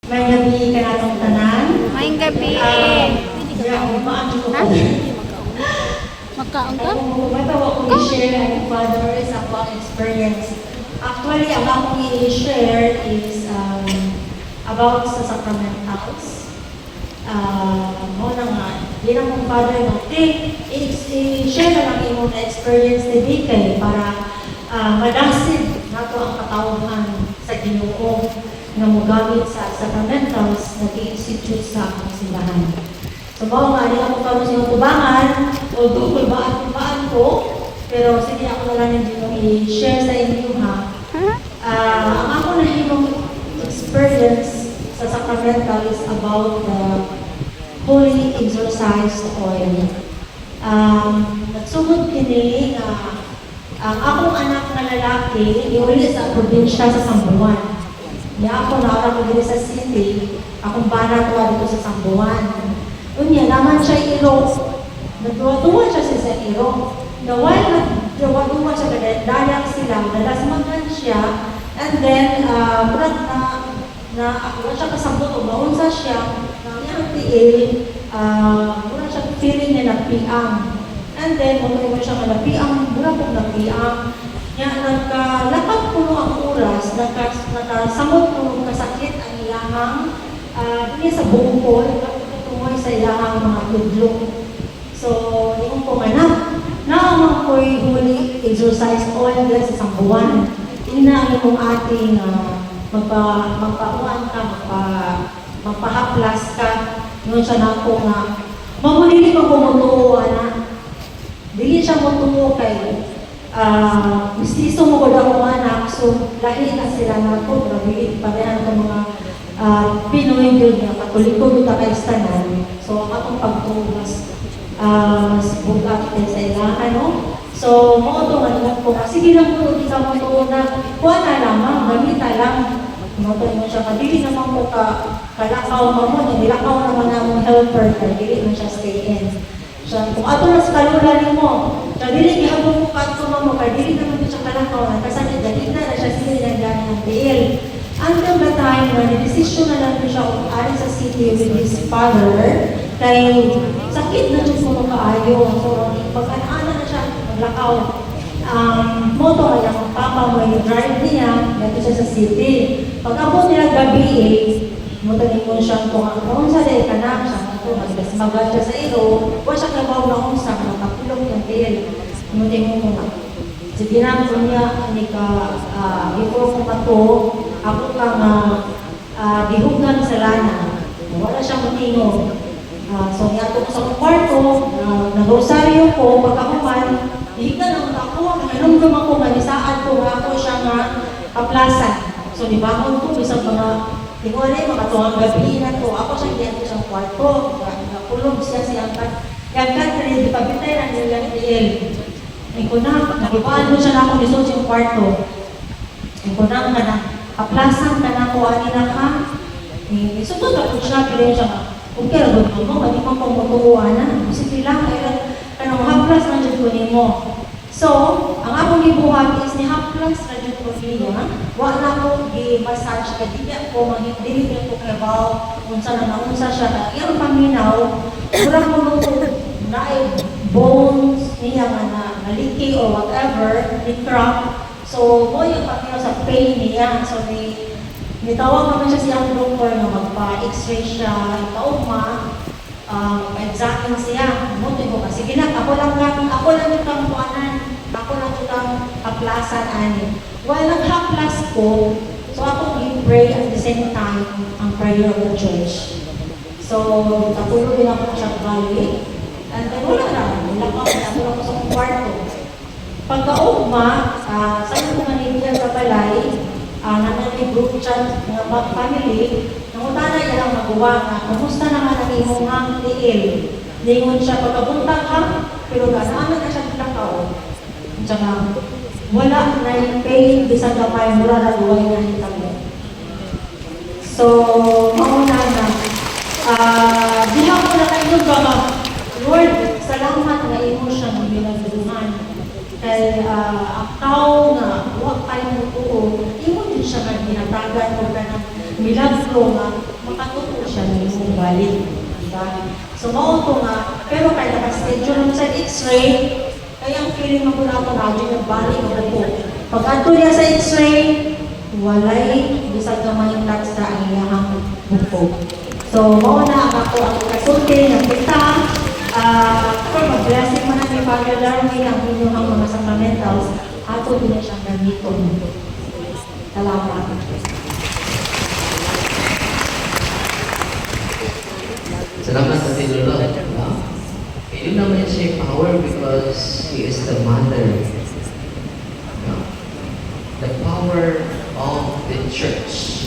May gabi ka natong tanan. Maayong gabi. Umaan ko. Ha? Magkaon ka? Matawa ko i-share ang Father is about experience. Actually, ang akong i-share is about sa sacramentals. Mo na nga, di na kong Father nga, i-share na lang yung mga experience ni Bikay para madasid nato ang katawhan sa Ginoo na mogamit sa sacramentals na i-institute sa akong simbahan. So, mga nga, di ako kamo sa tubangan, although kulbaan ko, pero sige ako na lang yung i-share sa inyo ha. Ang ako na yung experience sa sacramental is about the holy exorcised oil. Nagsugod kini na ang akong anak na lalaki, iuli sa probinsya sa Sambuan. Niya ako naarap ko dito sa city, akong bana ko dito sa Sambuan. Unya, naman siya ilo. Nagduwa-duwa siya sa ilo. Nawal, nagduwa-duwa siya, dalang sila, nalasmagan siya, and then, murag na ako siya kasabot o maunsa siya, na niyang tiil, murag siya feeling niya napiang. And then, muna siya napiang, murag kong napiang. Niya, nagkalapat puno ang oras, nagkasamot puno kasakit ang ilangang, hindi sa bungkol, tungkol sa ilangang mga tudlok. So, yung po anak, naamang ko'y huli exercise oil dahil sa Sambuan. Inaangin mong ating magpauan ka, magpahaplas ka. Yun siya na po nga, mamulili pa pumutuo, anak. Dili siya mutuo kay gusto mo ko daw anak, so lahi na sila na po, grabe, parehan ng mga Pinoy yun nga, katoliko yun ka kaistanan. So, ang atong pagtugas, mas bugat din sa ilang, ano? So, mga ito nga po, sige lang po, di ka mo ito na, kuha na lamang, gamita lang. Mga ito mo siya, kadili naman po kalakaw mo, nilakaw naman na mong helper, kadili mo siya stay in. So, kung ato na sa kalulali mo, kadili gihapon mo kato mo, kadili naman po siya kalakaw na, kasi dali na siya sila ng biil. Until the time na decision na lang siya kung ari sa city with his father, kay sakit na siya kung makaayo. So, pagkanaan na siya, maglakaw. Moto ay ang papa mo yung drive niya, dito siya sa city. Pag-abot nila gabi moto ni mo siya kung ano sa day ka na siya, mas magal siya sa ilo, huwag siya kabaw na kung sa makapulong yung tail. Moto mo kung sige na ko niya, before ko mato, ako kang dihugan sa lana. Wala siyang matingo. So, niyato ko sa kwarto, nag-rosaryo ko, pagkakuman, hihigan ang ako, nanumdum ako, manisaad ko, ako siya nga kaplasan. So, di ba ko bisang mga, di ko alay, mga tuwang gabi na to, ako siya diyan sa kwarto, nakulog siya siyang yan kaya di pabitay na nilang DL. Ay ko na, nakipaan mo siya na ako nisod yung kwarto. Ay ko na, kaplasan ka na ko, ani na ka. Isutod ako siya, kaya siya, okay, agad mo, hindi mo pumutuwa na. Sige lang, kaya kanang haplas na dyan ko mo. So, ang akong gibuhat is ni haplas na dyan ko niya. Wala ko i-massage ka, hindi ako mahindili niya ko kabaw, unsa na naunsa siya. Iyang paminaw, mura ko nung na bones niya na naliki or whatever, ni-crack. So, mo yung paminaw sa pain niya. So, nitawag naman siya siyang doktor na magpa-x-ray siya, ikauma, pa-examine siya. Muti ko kasi, ako lang yung kampuanan, ako lang yung kaplasan, ani. While nag-haplas ko, so ako i-pray at the same time ang prayer of the church. So, natulog din ako siya balik. And then, wala na, nilakaw ako sa kwarto. Pagka-ugma, saan ko manibigyan sa balay, naman may group chat ng family, nangutana niya lang magawa na, kamusta naman ang imong hang tiil? Lingon siya pagkabuntag ha, pero ganaan na siya nilakaw. Tsaka, wala na yung pain, bisang gamay, mura na luway na yung tamo. So, mauna na, diha ko na kayo ba, Lord, salamat na imo siya ng binagduhan. Kaya ang tao na huwag tayong mutuo, imo din siya nga ginatagan o ka ng milagro nga makatuto siya nimo balik. Diba? So, mauto nga, pero kaya naka-schedule naman sa x-ray, kaya ang feeling mo na ako na yung balik ako po. Pag ato niya sa x-ray, walay, bisag naman yung touch sa ang iyahang buko. So, mauna ako ang kasulti ng kita, kung mag-blessing mo na ni Father Darwin ang inyong mga sacramentals, ato din na siyang gamito. Salamat. Salamat sa Lolo. Yun naman siya power because He is the mother. The power of the church.